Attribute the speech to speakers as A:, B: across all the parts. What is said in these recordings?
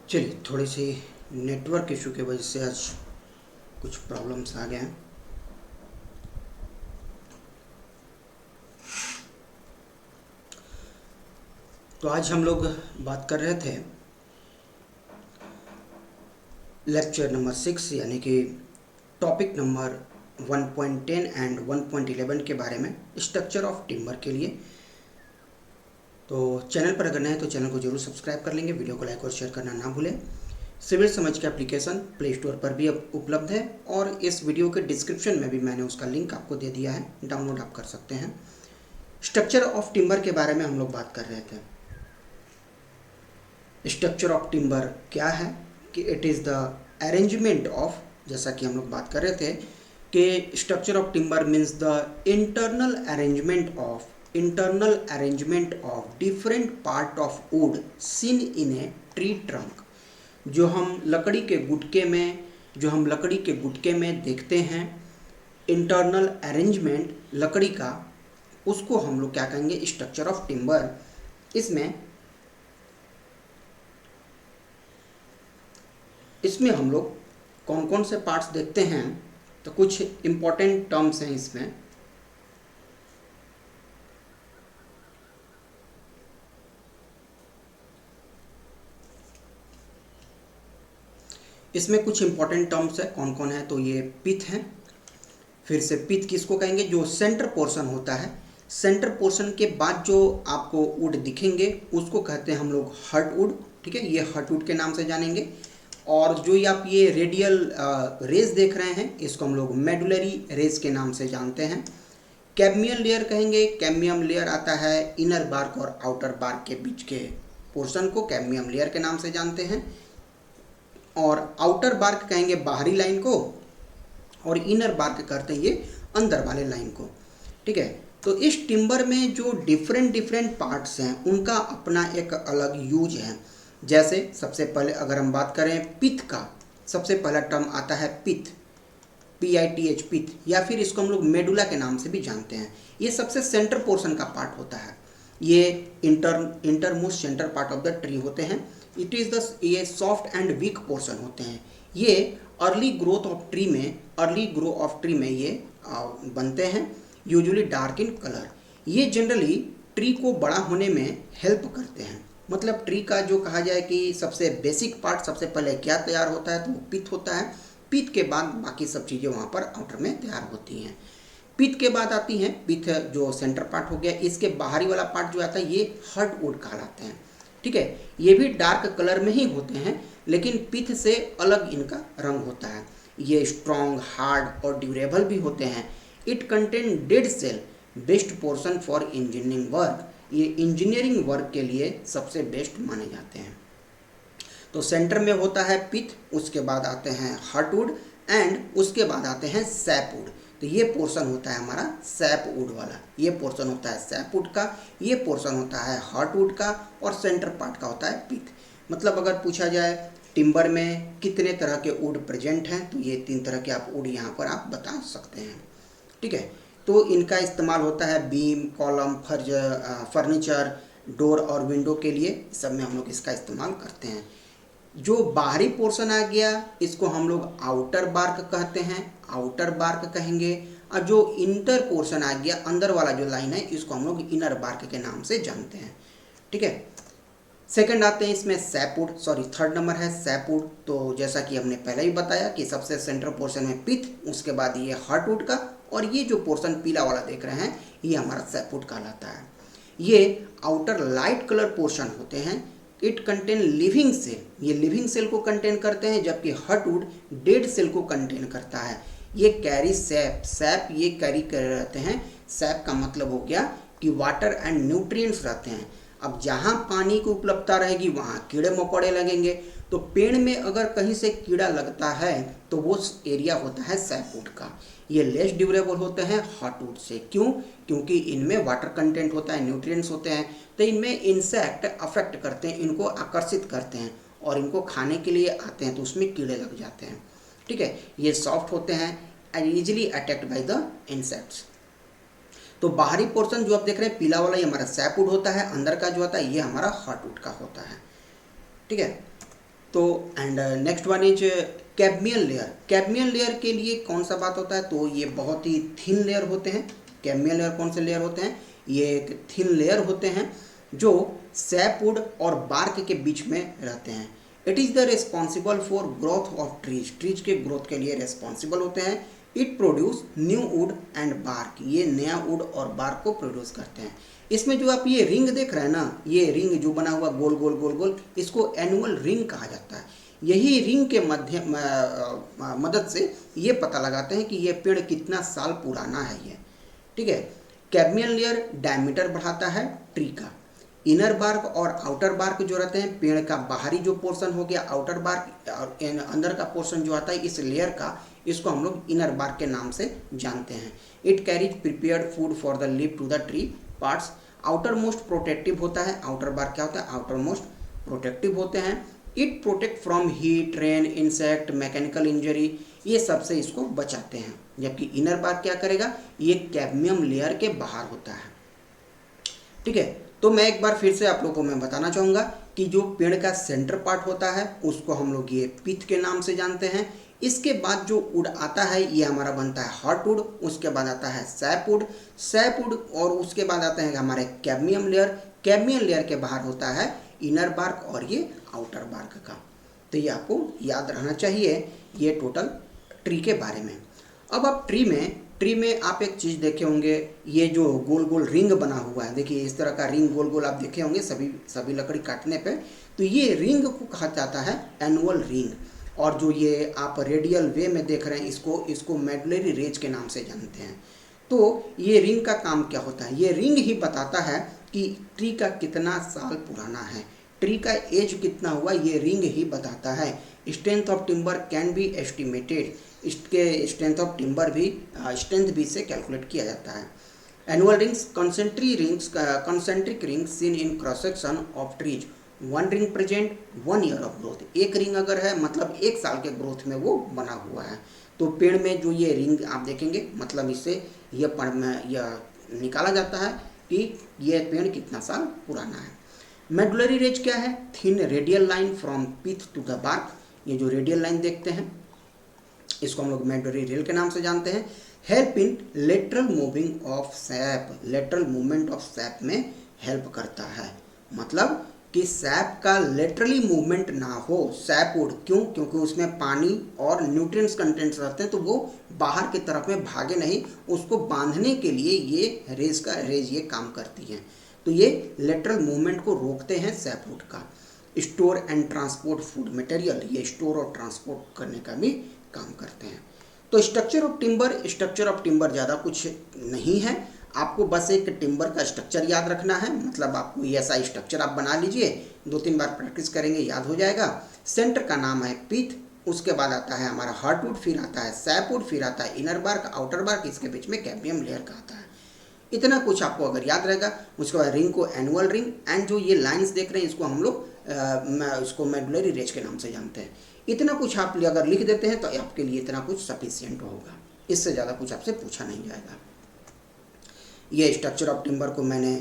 A: चलिए, थोड़ी सी network issue की वजह से आज कुछ प्रॉब्लम्स आ गए हैं। तो आज हम लोग बात कर रहे थे लेक्चर नंबर 6 यानी कि टॉपिक नंबर 1.10 एंड 1.11 के बारे में, स्ट्रक्चर ऑफ टिम्बर के लिए। तो चैनल पर अगर नए हैं तो चैनल को जरूर सब्सक्राइब कर लेंगे, वीडियो को लाइक और शेयर करना ना भूलें। सिविल समझ के एप्लीकेशन प्ले स्टोर पर भी अब उपलब्ध है और इस वीडियो के डिस्क्रिप्शन में भी मैंने उसका लिंक आपको दे दिया है, डाउनलोड आप कर सकते हैं। स्ट्रक्चर ऑफ टिम्बर के बारे में हम लोग बात कर रहे थे। स्ट्रक्चर ऑफ टिम्बर क्या है कि it is the arrangement of, जैसा कि हम लोग बात कर रहे थे कि structure of timber means the internal arrangement of different part of would seen in a tree trunk. जो हम लकड़ी के गुटके में देखते हैं इंटरनल अरेंजमेंट लकड़ी का, उसको हम लोग क्या कहेंगे, स्ट्रक्चर ऑफ टिम्बर। इसमें हम लोग कौन कौन से पार्ट्स देखते हैं, तो कुछ इम्पोर्टेंट टर्म्स हैं इसमें। कुछ इंपॉर्टेंट टर्म्स है, कौन कौन है, तो ये पिथ है। फिर से पिथ किसको कहेंगे, जो सेंटर पोर्शन होता है। सेंटर पोर्शन के बाद जो आपको वुड दिखेंगे उसको कहते हैं हम लोग हर्ट वुड। ठीक है, ये हर्ट वुड के नाम से जानेंगे। और जो ये आप ये रेडियल रेज देख रहे हैं, इसको हम लोग मेडुलरी रेज के नाम से जानते हैं। कैम्बियम लेयर कहेंगे। कैम्बियम लेयर आता है इनर बार्क और आउटर बार्क के बीच के पोर्शन को कैम्बियम लेयर के नाम से जानते हैं। और आउटर बार्क कहेंगे बाहरी लाइन को, और इनर बार्क करते हैं ये अंदर वाले लाइन को। ठीक है, तो इस टिम्बर में जो डिफरेंट पार्ट्स हैं उनका अपना एक अलग यूज है। जैसे सबसे पहले अगर हम बात करें पिथ का, सबसे पहला टर्म आता है पिथ, PITH पिथ, या फिर इसको हम लोग मेडुला के नाम से भी जानते हैं। ये सबसे सेंटर पोर्शन का पार्ट होता है। ये innermost centre part of the tree होते हैं। ये सॉफ्ट एंड वीक पोर्शन होते हैं। ये अर्ली ग्रो ऑफ ट्री में ये बनते हैं, यूजुअली डार्क इन कलर। ये जनरली ट्री को बड़ा होने में हेल्प करते हैं। मतलब ट्री का जो कहा जाए कि सबसे बेसिक पार्ट सबसे पहले क्या तैयार होता है, तो वो पिथ होता है। पिथ के बाद बाकी सब चीज़ें वहाँ पर आउटर में तैयार होती हैं। पिथ के बाद आती हैं, पिथ जो सेंटर पार्ट हो गया, इसके बाहरी वाला पार्ट जो आता है ये हर्ट वुड कहलाते हैं। ठीक है, ये भी डार्क कलर में ही होते हैं, लेकिन पिथ से अलग इनका रंग होता है। ये स्ट्रॉन्ग, हार्ड और ड्यूरेबल भी होते हैं। It contain dead cell, best portion for engineering work. ये इंजीनियरिंग वर्क के लिए सबसे बेस्ट माने जाते हैं। तो सेंटर में होता है पिथ, उसके बाद आते हैं हार्टवुड एंड उसके बाद आते हैं सैपवुड। तो ये पोर्शन होता है हमारा सैपवुड वाला, ये पोर्शन होता है सैपवुड का, ये पोर्शन होता है हार्टवुड का, और सेंटर पार्ट का होता है पिथ। मतलब अगर पूछा जाए टिम्बर में कितने तरह के वुड प्रेजेंट हैं, तो ये 3 तरह के आप वुड यहाँ पर आप बता सकते हैं। ठीक है, तो इनका इस्तेमाल होता है बीम, कॉलम, फर्नीचर, डोर और विंडो के लिए, सब में हम लोग इसका इस्तेमाल करते हैं। जो बाहरी पोर्शन आ गया इसको हम लोग आउटर बार्क कहते हैं, आउटर बार्क कहेंगे। और जो इंटर पोर्शन आ गया, अंदर वाला जो लाइन है, इसको हम लोग इनर बार्क के नाम से जानते हैं। ठीक है, सेकंड आते हैं इसमें सैपवुड, थर्ड नंबर है सैपवुड। तो जैसा कि हमने पहले ही बताया कि सबसे सेंटर पोर्शन में पिथ, उसके बाद ये हार्टवुड का, और ये जो पोर्शन पीला वाला देख रहे हैं ये हमारा सैपवुड कहलाता है। ये आउटर लाइट कलर पोर्शन होते हैं। इट कंटेन लिविंग सेल, ये लिविंग सेल को कंटेन करते हैं, जबकि हार्टवुड डेड सेल को कंटेन करता है। ये कैरी सैप ये कैरी कर रहते हैं। सैप का मतलब हो गया कि वाटर एंड न्यूट्रिएंट्स रहते हैं। अब जहाँ पानी की उपलब्धता रहेगी वहाँ कीड़े मकोड़े लगेंगे। तो पेड़ में अगर कहीं से कीड़ा लगता है तो वो एरिया होता है सैपवुड का। ये लेस ड्यूरेबल होते हैं हार्टवुड से। क्यों? क्योंकि इनमें वाटर कंटेंट होता है, न्यूट्रिएंट्स होते हैं, तो इनमें इंसेक्ट अफेक्ट करते हैं, इनको आकर्षित करते हैं और इनको खाने के लिए आते हैं, तो उसमें कीड़े लग जाते हैं। ठीक है, ये सॉफ्ट होते हैं and easily attacked by the insects. तो बाहरी पोर्शन जो आप देख रहे हैं पीला वाला, ये हमारा सैपवुड होता है। अंदर का जो होता है ये हमारा हार्टवुड का होता है। ठीक है, तो and next one is cambium layer. Cambium layer के लिए कौन सा बात होता है, तो ये बहुत ही थिन लेयर होते हैं। कैडमियन लेयर कौन से लेयर होते हैं, ये एक थिन लेयर होते हैं जो सैपवुड और बार्क के बीच में रहते हैं। It is the responsible for growth of trees, trees के ग्रोथ के लिए रिस्पॉन्सिबल होते हैं। It produce new wood and bark, ये नया वुड और बार्क को प्रोड्यूस करते हैं। इसमें जो आप ये रिंग देख रहे हैं ना, ये रिंग जो बना हुआ गोल गोल गोल गोल, इसको एनुअल रिंग कहा जाता है। यही रिंग के मदद से ये पता लगाते हैं कि ये पेड़ कितना साल पुराना है ये, ठीक है। कैडमियन लेयर डायमीटर बढ़ाता है ट्री का। इनर बार्क और आउटर बार्क जो रहते हैं, पेड़ का बाहरी जो पोर्शन हो गया आउटर बार्क, और अंदर का पोर्शन जो आता है इस लेयर का, इसको हम लोग इनर बार्क के नाम से जानते हैं। It carries prepared food for the leaf to the tree parts. Outer most protective होता है, आउटर बार्क क्या होता है, आउटर मोस्ट प्रोटेक्टिव होते हैं। It protect from heat, rain, insect, mechanical injury, ये सबसे इसको बचाते हैं। जबकि इनर बार्क क्या करेगा, ये कैडमियम लेयर के बाहर होता है, ठीक है। तो मैं एक बार फिर से आप लोगों को मैं बताना चाहूँगा कि जो पेड़ का सेंटर पार्ट होता है उसको हम लोग ये पिथ के नाम से जानते हैं। इसके बाद जो वुड आता है ये हमारा बनता है हार्टवुड, उसके बाद आता है सैपवुड, सैपवुड और उसके बाद आता है हमारे कैडमियम लेयर। कैडमियम लेयर के बाहर होता है इनर बार्क और ये आउटर बार्क का। तो ये आपको याद रहना चाहिए ये टोटल ट्री के बारे में। अब आप ट्री में आप एक चीज़ देखे होंगे, ये जो गोल गोल रिंग बना हुआ है, देखिए इस तरह का रिंग गोल गोल आप देखे होंगे सभी लकड़ी काटने पे। तो ये रिंग को कहा जाता है एनुअल रिंग। और जो ये आप रेडियल वे में देख रहे हैं इसको मेडुलरी रेज के नाम से जानते हैं। तो ये रिंग का काम क्या होता है, ये रिंग ही बताता है कि ट्री का कितना साल पुराना है, ट्री का एज कितना हुआ, ये रिंग ही बताता है। Strength of timber can be estimated, इसके स्ट्रेंथ ऑफ टिम्बर भी स्ट्रेंथ भी से कैलकुलेट किया जाता है। Annual rings, concentric rings seen in cross section of trees, one ring present 1 year of growth. एक रिंग अगर है मतलब 1 साल के ग्रोथ में वो बना हुआ है। तो पेड़ में जो ये रिंग आप देखेंगे मतलब इससे यह निकाला जाता है कि यह पेड़ कितना साल पुराना है। मेडुलरी रेज क्या है, thin radial line from pith to the bark. ये जो रेडियल लाइन देखते हैं इसको हम लोग मेडुलरी रेल के नाम से जानते हैं। Help in lateral moving of SAP, lateral movement of SAP में हेल्प करता है। मतलब कि सैप का लेटरली मूवमेंट ना हो, सैपवुड क्यों, क्योंकि उसमें पानी और न्यूट्रिएंट्स कंटेंट्स रहते हैं, तो वो बाहर की तरफ में भागे नहीं, उसको बांधने के लिए ये रेज ये काम करती हैं। तो ये लेटरल मूवमेंट को रोकते हैं सैपवुड का। Store and transport food material, ये स्टोर और ट्रांसपोर्ट करने का भी काम करते हैं। तो स्ट्रक्चर ऑफ टिम्बर ज़्यादा कुछ नहीं है, आपको बस एक टिम्बर का स्ट्रक्चर याद रखना है। मतलब आपको ऐसा स्ट्रक्चर आप बना लीजिए, 2-3 बार प्रैक्टिस करेंगे याद हो जाएगा। सेंटर का नाम है पिथ, उसके बाद आता है हमारा हार्टवुड, फिर आता है सैपवुड, फिर आता है इनर बार्क, आउटर बार्क, इसके बीच में कैडमियम लेयर का आता है। इतना कुछ आपको अगर याद रहेगा। उसके बाद रिंग को एनुअल रिंग, एंड जो ये लाइंस देख रहे हैं इसको हम लोग इसको मेडुलरी रेज के नाम से जानते हैं। इतना कुछ आप अगर लिख देते हैं तो आपके लिए इतना कुछ सफिशिएंट होगा, इससे ज़्यादा कुछ आपसे पूछा नहीं जाएगा। ये स्ट्रक्चर ऑफ टिम्बर को मैंने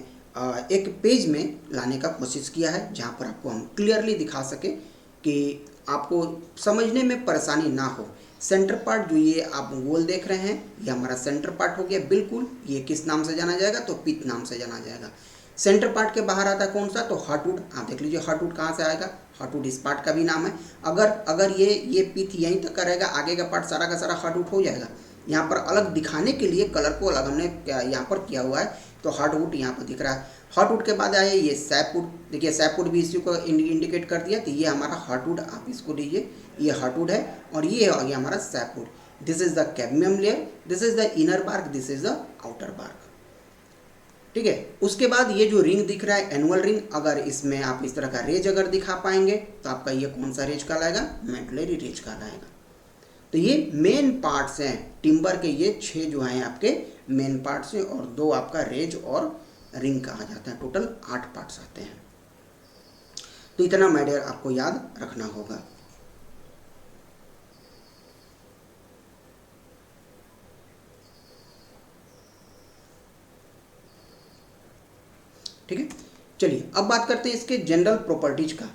A: एक पेज में लाने का कोशिश किया है जहाँ पर आपको हम क्लियरली दिखा सके कि आपको समझने में परेशानी ना हो। सेंटर पार्ट जो ये आप गोल देख रहे हैं ये हमारा सेंटर पार्ट हो गया बिल्कुल। ये किस नाम से जाना जाएगा, तो पिथ नाम से जाना जाएगा। सेंटर पार्ट के बाहर आता है कौन सा, तो हार्टवुड। आप देख लीजिए हार्टवुड कहाँ से आएगा, हार्टवुड इस पार्ट का भी नाम है। अगर ये पिथ यहीं तक का रहेगा, आगे का पार्ट सारा का सारा हार्टवुड हो जाएगा। यहाँ पर अलग दिखाने के लिए कलर को अलग हमने यहाँ पर किया हुआ है, तो हार्टवुड यहाँ पर दिख रहा है। हार्टवुड के बाद आया ये सैपवुड, देखिए सैपवुड भी इसी को इंडिकेट कर दिया, तो ये हमारा हार्टवुड, आप इसको लीजिए, ये हार्टवुड है और ये आ गया हमारा sapwood. This is the cambium layer, this is the inner bark, this is the outer bark, ठीक है। उसके बाद ये जो रिंग दिख रहा है एनुअल रिंग, अगर इसमें आप इस तरह का रेज अगर दिखा पाएंगे तो आपका ये कौन सा रेज कहलाएगा, मेडुलरी रेज कहलाएगा। तो ये मेन पार्ट्स हैं टिम्बर के, ये 6 जो हैं आपके मेन पार्ट्स हैं और 2 आपका रेज और रिंग कहा जाता है। टोटल 8 पार्ट्स आते हैं। तो इतना मैटर आपको याद रखना होगा। ठीक है, चलिए अब बात करते हैं इसके जनरल प्रॉपर्टीज का।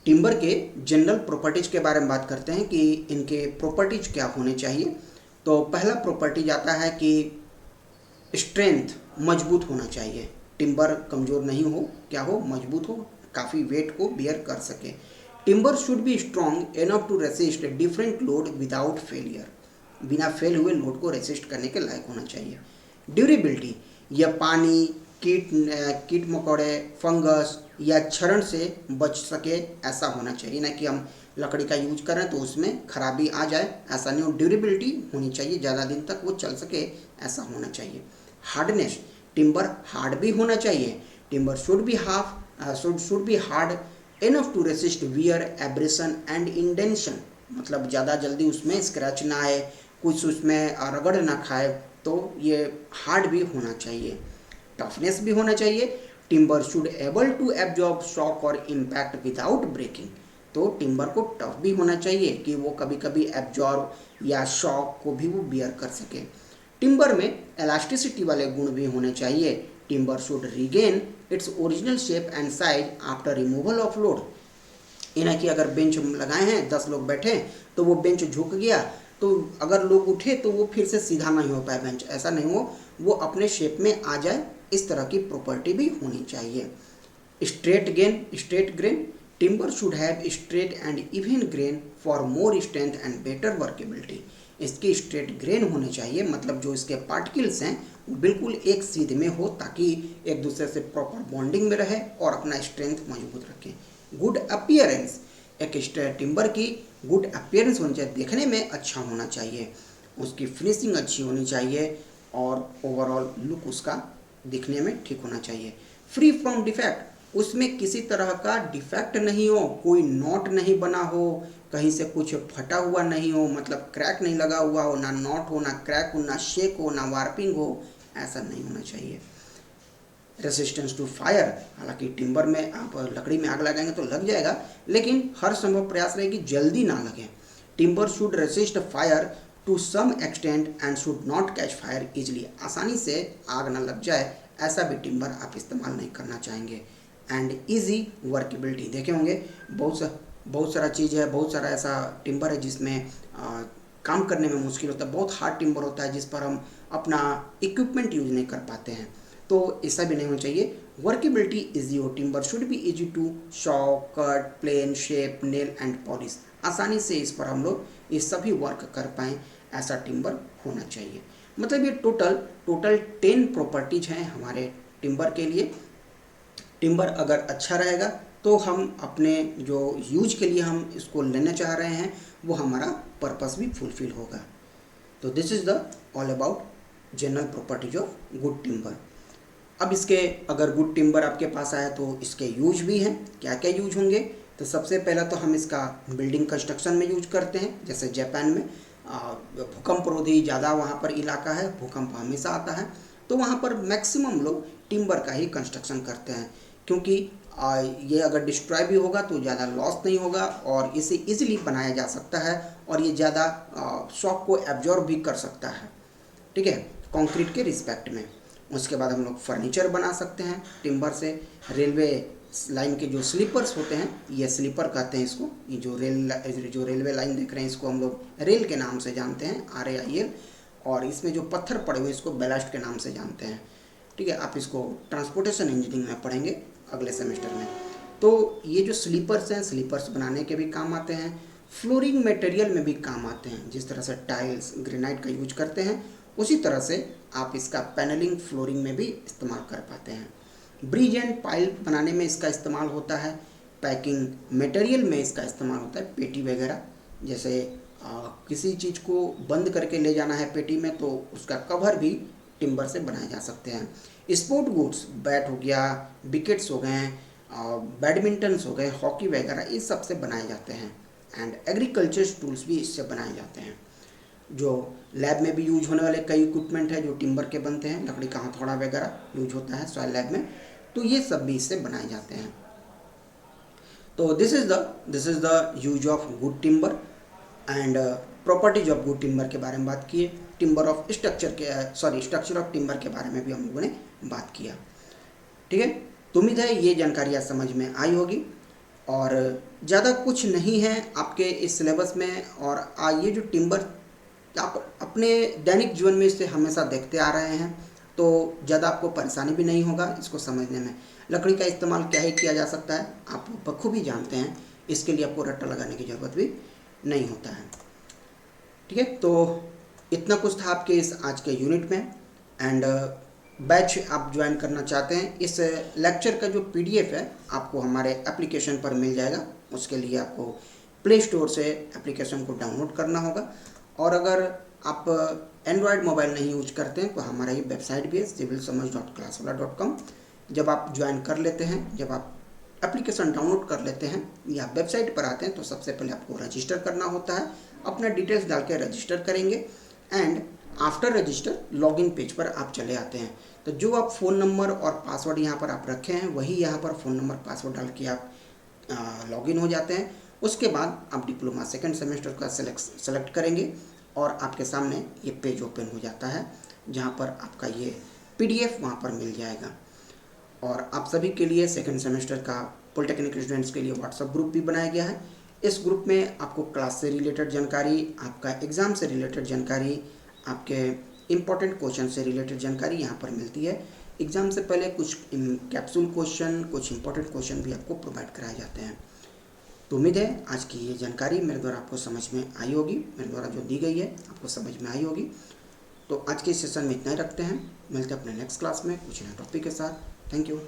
A: टिम्बर के जनरल प्रॉपर्टीज के बारे में बात करते हैं कि इनके प्रॉपर्टीज क्या होने चाहिए। तो पहला प्रॉपर्टीज आता है कि स्ट्रेंथ, मजबूत होना चाहिए। टिम्बर कमज़ोर नहीं हो, क्या हो, मजबूत हो, काफ़ी वेट को बियर कर सके। Timber should be strong enough to resist different load without failure, बिना फेल हुए लोड को रेसिस्ट करने के लायक होना चाहिए। ड्यूरेबिलिटी, यह पानी, कीट मकोड़े, फंगस या क्षरण से बच सके ऐसा होना चाहिए, ना कि हम लकड़ी का यूज करें तो उसमें खराबी आ जाए, ऐसा नहीं हो। ड्यूरेबिलिटी होनी चाहिए, ज़्यादा दिन तक वो चल सके ऐसा होना चाहिए। हार्डनेस, टिम्बर हार्ड भी होना चाहिए। Timber should be hard enough to resist wear, abrasion and indentation, मतलब ज़्यादा जल्दी उसमें स्क्रैच ना आए, कुछ उसमें रगड़ ना खाए, तो ये हार्ड भी होना चाहिए। टफनेस भी होना चाहिए। Timber should able to absorb shock और इम्पैक्ट विदाउट ब्रेकिंग, तो टिम्बर को टफ भी होना चाहिए कि वो कभी कभी एब्जॉर्ब या शॉक को भी वो बियर कर सके। टिम्बर में एलास्टिसिटी वाले गुण भी होने चाहिए। Timber should regain its original shape and size after removal of load, इन्हें कि अगर बेंच लगाए हैं, 10 लोग बैठे तो वो बेंच झुक गया, तो अगर लोग उठे तो वो फिर से सीधा नहीं हो पाए बेंच, ऐसा नहीं हो, वो अपने शेप में आ जाए, इस तरह की प्रॉपर्टी भी होनी चाहिए। Straight grain, timber should have straight and even grain for more strength and better workability, इसकी स्ट्रेट ग्रेन होने चाहिए, मतलब जो इसके पार्टिकल्स हैं वो बिल्कुल एक सीध में हो, ताकि एक दूसरे से प्रॉपर बॉन्डिंग में रहे और अपना स्ट्रेंथ मजबूत रखें। गुड अपीयरेंस, एक टिम्बर की गुड अपीयरेंस होनी चाहिए, देखने में अच्छा होना चाहिए, उसकी फिनिशिंग अच्छी होनी चाहिए और ओवरऑल लुक उसका दिखने में ठीक होना चाहिए। फ्री फ्रॉम डिफेक्ट, उसमें किसी तरह का डिफेक्ट नहीं हो, कोई नॉट नहीं बना हो, कहीं से कुछ फटा हुआ नहीं हो, मतलब क्रैक नहीं लगा हुआ हो, ना नॉट हो, ना क्रैक हो, ना शेक हो, ना वार्पिंग हो, ऐसा नहीं होना चाहिए। रेसिस्टेंस टू फायर, हालांकि टिम्बर में आप लकड़ी में आग लगाएंगे तो लग जाएगा, लेकिन हर संभव प्रयास रहे कि जल्दी ना लगे। Timber should resist fire to some extent and should not catch fire easily, आसानी से आग ना लग जाए ऐसा भी टिम्बर आप इस्तेमाल नहीं करना चाहेंगे। एंड ईजी वर्केबिलिटी, देखे होंगे बहुत सारा चीज़ है, बहुत सारा ऐसा टिम्बर है जिसमें काम करने में मुश्किल होता है, बहुत हार्ड टिम्बर होता है जिस पर हम अपना इक्विपमेंट यूज नहीं कर पाते हैं, तो ऐसा भी नहीं होना चाहिए। वर्केबिलिटी इजी हो, timber should be easy to saw, cut, plane, shape, nail and polish, आसानी से इस पर हम लोग ये सभी वर्क कर पाएँ ऐसा टिम्बर होना चाहिए। मतलब ये टोटल 10 प्रॉपर्टीज हैं हमारे टिम्बर के लिए। टिम्बर अगर अच्छा रहेगा तो हम अपने जो यूज के लिए हम इसको लेना चाह रहे हैं वो हमारा पर्पस भी फुलफिल होगा। तो this is the all about general properties of good timber. अब इसके अगर गुड टिम्बर आपके पास आया तो इसके यूज भी हैं, क्या क्या यूज होंगे। तो सबसे पहला तो हम इसका बिल्डिंग कंस्ट्रक्शन में यूज करते हैं, जैसे जापान में भूकंप रोधी ज़्यादा वहाँ पर इलाका है, भूकंप हमेशा आता है, तो वहाँ पर मैक्सिमम लोग टिम्बर का ही कंस्ट्रक्शन करते हैं, क्योंकि ये अगर डिस्ट्रॉय भी होगा तो ज़्यादा लॉस नहीं होगा और इसे इजीली बनाया जा सकता है और ये ज़्यादा शॉक को एब्जॉर्ब भी कर सकता है, ठीक है, कंक्रीट के रिस्पेक्ट में। उसके बाद हम लोग फर्नीचर बना सकते हैं टिम्बर से। रेलवे लाइन के जो स्लीपर्स होते हैं, ये स्लीपर कहते हैं इसको, ये जो रेलवे लाइन देख रहे हैं इसको हम लोग रेल के नाम से जानते हैं, RAIL, और इसमें जो पत्थर पड़े हुए इसको बैलास्ट के नाम से जानते हैं, ठीक है। आप इसको ट्रांसपोर्टेशन इंजीनियरिंग में पढ़ेंगे अगले सेमेस्टर में। तो ये जो स्लीपर्स हैं, स्लीपर्स बनाने के भी काम आते हैं, फ्लोरिंग मटेरियल में भी काम आते हैं, जिस तरह से टाइल्स, ग्रेनाइट का यूज करते हैं उसी तरह से आप इसका पैनलिंग, फ्लोरिंग में भी इस्तेमाल कर पाते हैं। ब्रिज एंड पाइल बनाने में इसका इस्तेमाल होता है, पैकिंग मटेरियल में इसका इस्तेमाल होता है, पेटी वगैरह, जैसे किसी चीज़ को बंद करके ले जाना है पेटी में तो उसका कवर भी टिम्बर से बनाए जा सकते हैं। स्पोर्ट गुड्स, बैट हो गया, विकेट्स हो गए, बैडमिंटन्स हो गए, हॉकी वगैरह, इस सब से बनाए जाते हैं। एंड एग्रीकल्चर टूल्स भी इससे बनाए जाते हैं। जो लैब में भी यूज होने वाले कई इक्विपमेंट हैं जो टिम्बर के बनते हैं, लकड़ी का हथौड़ा वगैरह यूज होता है सॉइल लैब में, तो ये सब भी इससे बनाए जाते हैं। तो this is the use of good timber and properties of good timber के बारे में बात किए। स्ट्रक्चर ऑफ टिम्बर के बारे में भी हम लोगों ने बात किया, ठीक है। तो उम्मीद है ये जानकारी आज समझ में आई होगी। और ज़्यादा कुछ नहीं है आपके इस सिलेबस में। और ये जो टिम्बर आप अपने दैनिक जीवन में इसे हमेशा देखते आ रहे हैं, तो ज़्यादा आपको परेशानी भी नहीं होगा इसको समझने में। लकड़ी का इस्तेमाल क्या ही किया जा सकता है आप बखूबी जानते हैं, इसके लिए आपको रट्टा लगाने की ज़रूरत भी नहीं होता है। ठीक है, तो इतना कुछ था आपके इस आज के यूनिट में। एंड बैच आप ज्वाइन करना चाहते हैं, इस लेक्चर का जो PDF है आपको हमारे एप्लीकेशन पर मिल जाएगा। उसके लिए आपको प्ले स्टोर से एप्लीकेशन को डाउनलोड करना होगा। और अगर आप एंड्रॉयड मोबाइल नहीं यूज करते हैं तो हमारा ये वेबसाइट भी है civilsamajh.classwala.com। जब आप ज्वाइन कर लेते हैं, जब आप एप्लीकेशन डाउनलोड कर लेते हैं या वेबसाइट पर आते हैं, तो सबसे पहले आपको रजिस्टर करना होता है। अपना डिटेल्स डाल के रजिस्टर करेंगे and after register login page पर आप चले आते हैं। तो जो आप फ़ोन नंबर और पासवर्ड यहाँ पर आप रखे हैं वही यहाँ पर फ़ोन नंबर पासवर्ड डाल के आप लॉगिन हो जाते हैं। उसके बाद आप डिप्लोमा सेकंड सेमेस्टर का सेलेक्ट करेंगे और आपके सामने ये पेज ओपन हो जाता है, जहाँ पर आपका ये PDF वहाँ पर मिल जाएगा। और आप सभी के लिए सेकंड सेमेस्टर का पॉलिटेक्निक स्टूडेंट्स के लिए व्हाट्सएप ग्रुप भी बनाया गया है। इस ग्रुप में आपको क्लास से रिलेटेड जानकारी, आपका एग्ज़ाम से रिलेटेड जानकारी, आपके इम्पॉर्टेंट क्वेश्चन से रिलेटेड जानकारी यहाँ पर मिलती है। एग्ज़ाम से पहले कुछ कैप्सूल क्वेश्चन, कुछ इंपॉर्टेंट क्वेश्चन भी आपको प्रोवाइड कराए जाते हैं। तो उम्मीद है आज की ये जानकारी मेरे द्वारा आपको समझ में आई होगी, मेरे द्वारा जो दी गई है आपको समझ में आई होगी। तो आज के सेशन में इतना ही रखते हैं, मिलते हैं अपने नेक्स्ट क्लास में कुछ नए टॉपिक के साथ। Thank you.